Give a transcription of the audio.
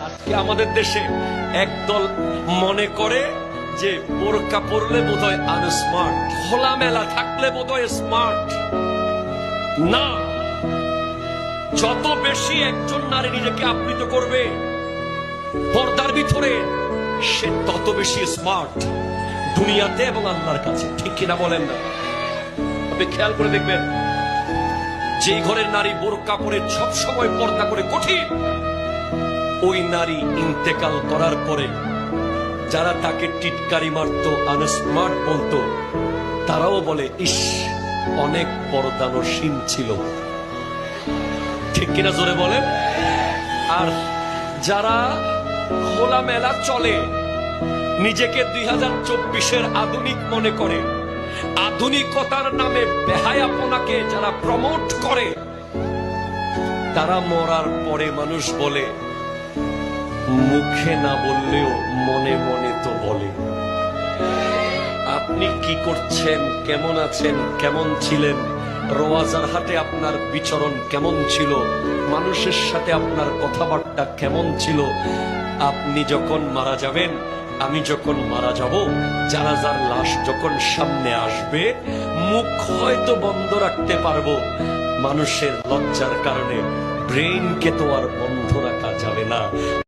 আজকে আমাদের দেশে একদল মনে করে যে বোরকা পরলে বোধহয় আনস্মার্ট, খোলামেলা থাকলে বোধহয় স্মার্ট। না, যত বেশি একজন নারী নিজেকে আবৃত করবে পর্দার ভিতরে, সে তত বেশি স্মার্ট দুনিয়াতে এবং আল্লাহর কাছে। ঠিক কিনা বলেন না? আপনি খেয়াল করে দেখবেন, যে ঘরের নারী বোরকা পরে সব সময় পর্দা করে কঠিন, ওই নারী ইন্তেকাল করার পরে যারা তাকে টিটকারি মারত, আনস্মার্ট বলতো, তারাও বলে ইস অনেক পর্দানসীন ছিল। ঠিক কিনা জোরে বলেন? আর যারা খোলামেলা চলে, নিজেকে 2024-এর আধুনিক মনে করে, আধুনিকতার নামে বেহায়াপনাকে যারা প্রমোট করে, তারা মরার পরে মানুষ বলে, মুখে না বললেও মনে মনে তো বলে। আপনি কি করছেন, কেমন আছেন, কেমন ছিলেন, রোয়াজার হাটে আপনার বিচরণ কেমন ছিল, মানুষের সাথে আপনার কথাবার্তা কেমন ছিল, আপনি যখন মারা যাবেন, আমি যখন মারা যাব, জানাজার লাশ যখন সামনে আসবে, মুখ হয়তো বন্ধ রাখতে পারবো, মানুষের লজ্জার কারণে ব্রেইনকে তো আর বন্ধ রাখা যাবে না।